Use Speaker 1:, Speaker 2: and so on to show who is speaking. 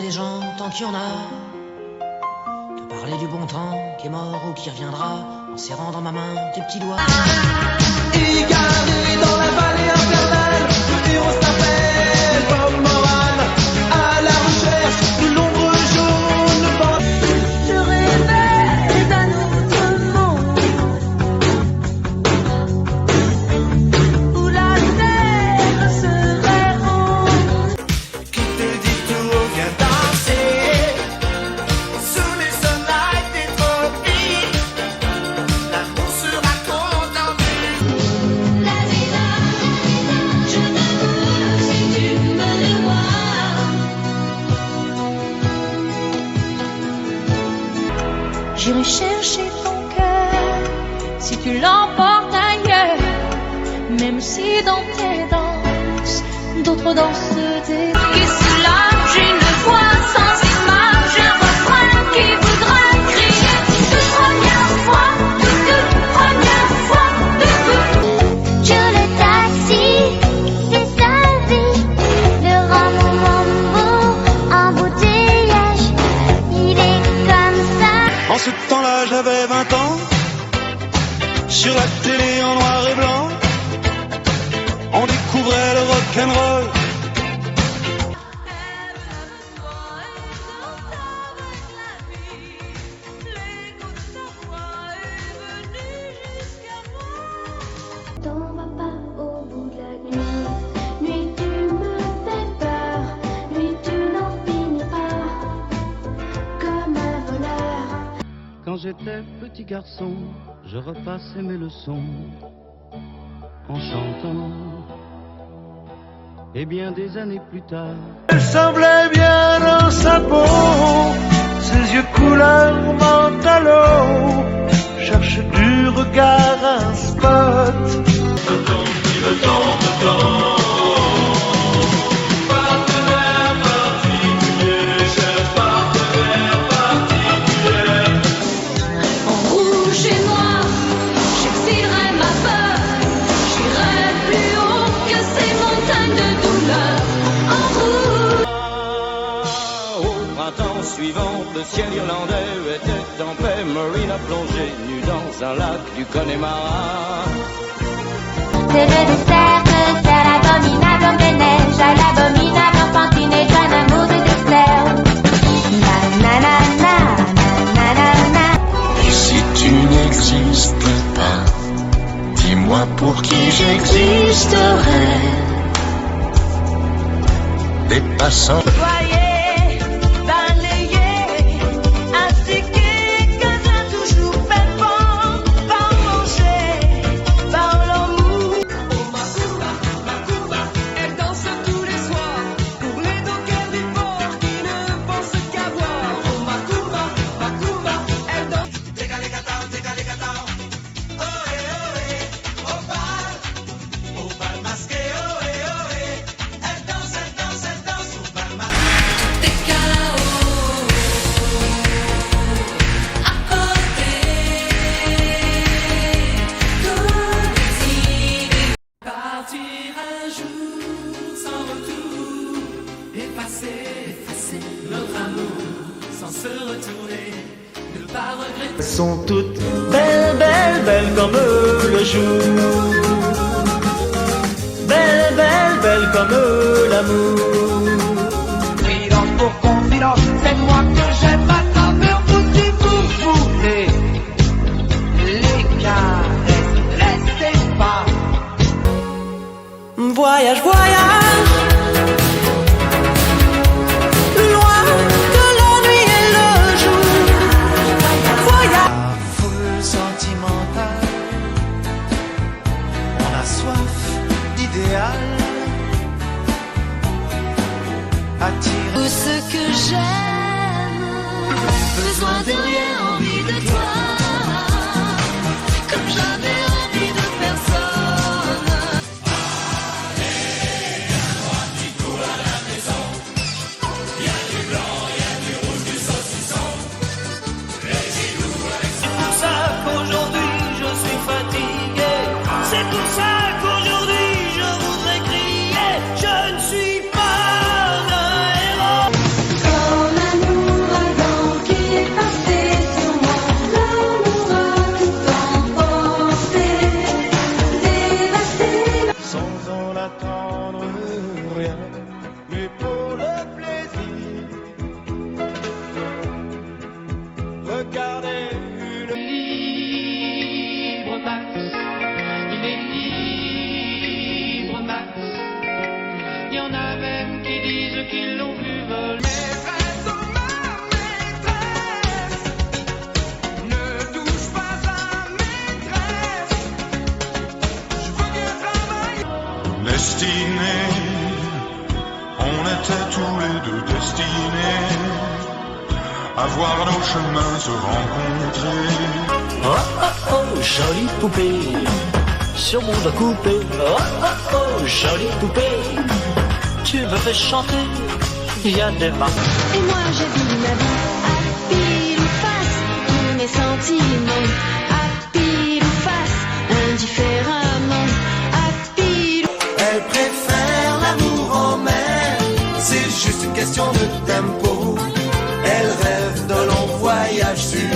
Speaker 1: regarder les gens tant qu'il y en a, de parler du bon temps qui est mort ou qui reviendra, en serrant dans ma main tes petits doigts.
Speaker 2: Égaré dans la vallée infernale, le héros s'appelle Bob Moran, à la recherche de l'ombre jaune.
Speaker 3: Je rêvais d'un autre monde où la terre serait ronde.
Speaker 2: Qui te dit tout, viens danser sous les soleils des tropiques. L'amour se raconte en musique.
Speaker 3: La vida, je t'avoue si tu me le vois. J'irai chercher ton cœur si tu l'emportes ailleurs, même si dans tes danses d'autres dansent des. Et cela, une voix sans image, un refrain qui voudra crier toute première fois, toute première fois de tout. Joe le taxi, c'est sa vie, le rend mon embouteillage, il est comme ça.
Speaker 2: En ce temps-là, j'avais 20 ans. Sur la télé en noir et blanc, on découvrait le rock'n'roll.
Speaker 3: T'en vas pas au bout de la nuit. Nuit, tu me fais peur. Nuit, tu n'en finis pas. Comme un voleur.
Speaker 4: Quand j'étais petit garçon, je repassais mes leçons en chantant. Et bien des années plus tard,
Speaker 2: Elle semblait bien dans sa peau, ses yeux couleur mentalo, cherche du regard un spot.
Speaker 3: En rouge et noir, j'exilerai ma peur. J'irai plus haut que ces montagnes de douleur. En rouge.
Speaker 5: Au printemps suivant, le ciel irlandais était en paix. Marine a plongé nue dans un lac du Connemara.
Speaker 3: C'est le dessert, c'est l'abominable homme de neige, à l'abominable enfantine et jeune amour de Dexter. Na na na na na na na.
Speaker 6: Et si tu n'existes pas, dis-moi pour qui j'existerais. Des passants.
Speaker 3: Voyez, balayez, indiquer que j'ai toujours fait bon, par manger, par l'amour.
Speaker 2: Elle danse tous les soirs pour les dockers du port qui ne pensent qu'à boire. Oh Macumba, Macumba, elle danse. Au bal masqué, ohé, ohé. Elle danse au bal masqué. Partir un jour sans retour, effacer notre amour sans se retourner, ne pas regretter. Elles sont toutes belles, belles, belles comme le jour. Belles, belles, belles comme l'amour. Confidence pour confidence, c'est moi que j'aime à travers vous si vous voulez. Les caresses, laissez pas. Voyage, voyage, plus loin que la nuit et le jour. Voyage. La foule sentimentale, on a soif d'idéal.
Speaker 6: à voir nos chemins se rencontrer.
Speaker 7: Oh oh oh, jolie poupée, sur mon doigt coupé. Oh oh oh, jolie poupée, tu me fais chanter, il y a des mains.
Speaker 3: Et moi je vis ma vie à pile ou face, tous mes sentiments à pile ou face, indifféremment à pile.
Speaker 2: Elle préfère l'amour en mer, c'est juste une question de tempo. Elle rêve de longs voyages sur